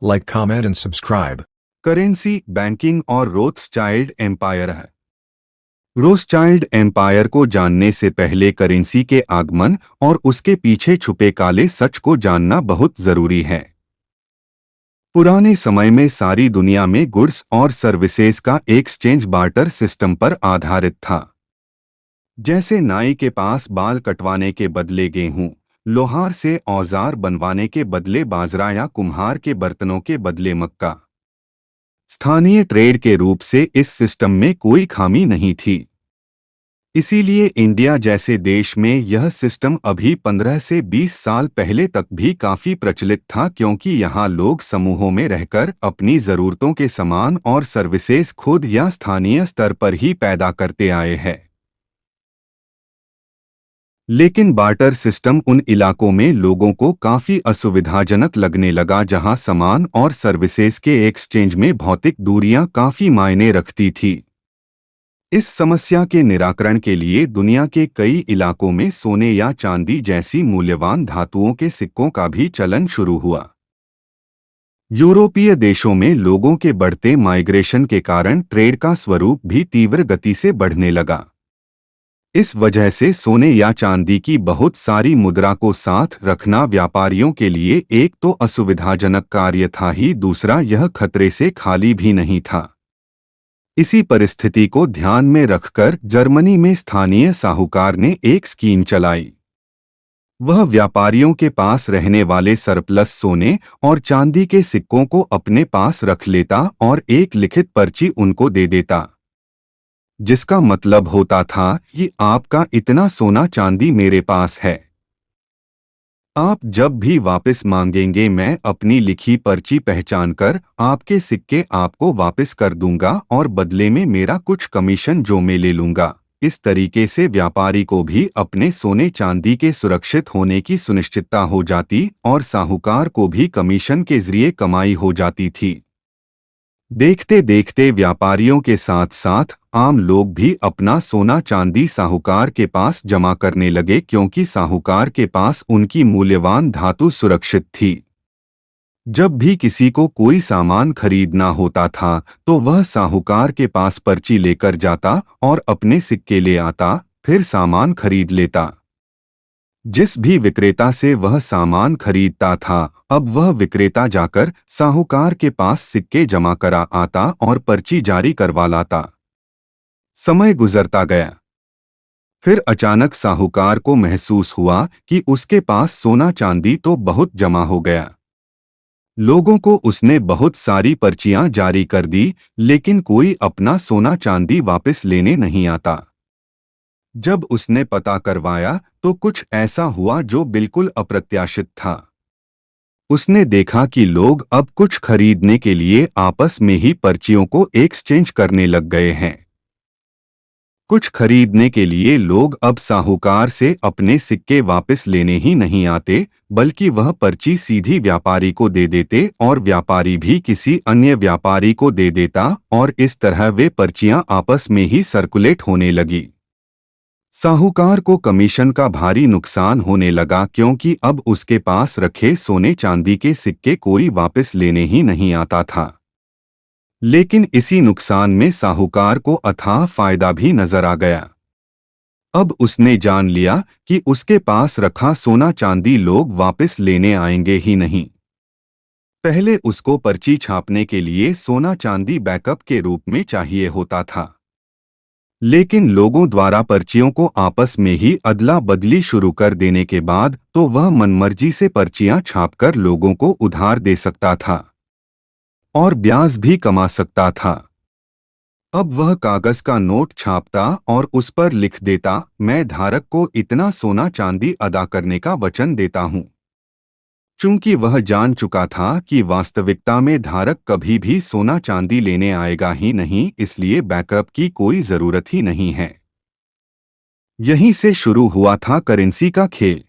Like, comment and subscribe. Currency, banking और Rothschild empire है। Rothschild empire को जानने से पहले करेंसी के आगमन और उसके पीछे छुपे काले सच को जानना बहुत जरूरी है। पुराने समय में सारी दुनिया में गुड्स और सर्विसेज का एक्सचेंज बार्टर सिस्टम पर आधारित था। जैसे नाई के पास बाल कटवाने के बदले गेहूं, लोहार से औजार बनवाने के बदले बाजरा या कुम्हार के बर्तनों के बदले मक्का। स्थानीय ट्रेड के रूप से इस सिस्टम में कोई खामी नहीं थी। इसीलिए इंडिया जैसे देश में यह सिस्टम अभी 15 से 20 साल पहले तक भी काफी प्रचलित था, क्योंकि यहाँ लोग समूहों में रहकर अपनी जरूरतों के सामान और सर्विसेज खुद या स्थानीय स्तर पर ही पैदा करते आए हैं। लेकिन बार्टर सिस्टम उन इलाकों में लोगों को काफी असुविधाजनक लगने लगा जहां सामान और सर्विसेज के एक्सचेंज में भौतिक दूरियां काफी मायने रखती थी। इस समस्या के निराकरण के लिए दुनिया के कई इलाकों में सोने या चांदी जैसी मूल्यवान धातुओं के सिक्कों का भी चलन शुरू हुआ। यूरोपीय देशों में लोगों के बढ़ते माइग्रेशन के कारण ट्रेड का स्वरूप भी तीव्र गति से बढ़ने लगा। इस वजह से सोने या चांदी की बहुत सारी मुद्रा को साथ रखना व्यापारियों के लिए एक तो असुविधाजनक कार्य था ही, दूसरा यह खतरे से खाली भी नहीं था। इसी परिस्थिति को ध्यान में रखकर जर्मनी में स्थानीय साहूकार ने एक स्कीम चलाई। वह व्यापारियों के पास रहने वाले सरप्लस सोने और चांदी के सिक्कों को अपने पास रख लेता और एक लिखित पर्ची उनको दे देता, जिसका मतलब होता था कि आपका इतना सोना चांदी मेरे पास है, आप जब भी वापस मांगेंगे मैं अपनी लिखी पर्ची पहचानकर आपके सिक्के आपको वापस कर दूंगा और बदले में मेरा कुछ कमीशन जो मैं ले लूंगा। इस तरीके से व्यापारी को भी अपने सोने चांदी के सुरक्षित होने की सुनिश्चितता हो जाती और साहूकार को भी कमीशन के जरिए कमाई हो जाती थी। देखते देखते व्यापारियों के साथ साथ आम लोग भी अपना सोना चांदी साहूकार के पास जमा करने लगे, क्योंकि साहूकार के पास उनकी मूल्यवान धातु सुरक्षित थी। जब भी किसी को कोई सामान खरीदना होता था तो वह साहूकार के पास पर्ची लेकर जाता और अपने सिक्के ले आता, फिर सामान खरीद लेता। जिस भी विक्रेता से वह सामान खरीदता था, अब वह विक्रेता जाकर साहूकार के पास सिक्के जमा करा आता और पर्ची जारी करवा लाता। समय गुजरता गया। फिर अचानक साहूकार को महसूस हुआ कि उसके पास सोना चांदी तो बहुत जमा हो गया। लोगों को उसने बहुत सारी पर्चियां जारी कर दी, लेकिन कोई अपना सोना चांदी वापस लेने नहीं आता। जब उसने पता करवाया तो कुछ ऐसा हुआ जो बिल्कुल अप्रत्याशित था। उसने देखा कि लोग अब कुछ खरीदने के लिए आपस में ही पर्चियों को एक्सचेंज करने लग गए हैं। कुछ खरीदने के लिए लोग अब साहूकार से अपने सिक्के वापस लेने ही नहीं आते, बल्कि वह पर्ची सीधी व्यापारी को दे देते और व्यापारी भी किसी अन्य व्यापारी को दे देता, और इस तरह वे पर्चियां आपस में ही सर्कुलेट होने लगी। साहूकार को कमीशन का भारी नुकसान होने लगा, क्योंकि अब उसके पास रखे सोने चांदी के सिक्के कोई वापस लेने ही नहीं आता था। लेकिन इसी नुकसान में साहूकार को अथाह फायदा भी नजर आ गया। अब उसने जान लिया कि उसके पास रखा सोना चांदी लोग वापस लेने आएंगे ही नहीं। पहले उसको पर्ची छापने के लिए सोना चांदी बैकअप के रूप में चाहिए होता था, लेकिन लोगों द्वारा पर्चियों को आपस में ही अदला बदली शुरू कर देने के बाद तो वह मनमर्जी से पर्चियां छापकर लोगों को उधार दे सकता था और ब्याज भी कमा सकता था। अब वह कागज का नोट छापता और उस पर लिख देता, मैं धारक को इतना सोना चांदी अदा करने का वचन देता हूं। चूंकि वह जान चुका था कि वास्तविकता में धारक कभी भी सोना चांदी लेने आएगा ही नहीं, इसलिए बैकअप की कोई जरूरत ही नहीं है। यहीं से शुरू हुआ था करेंसी का खेल।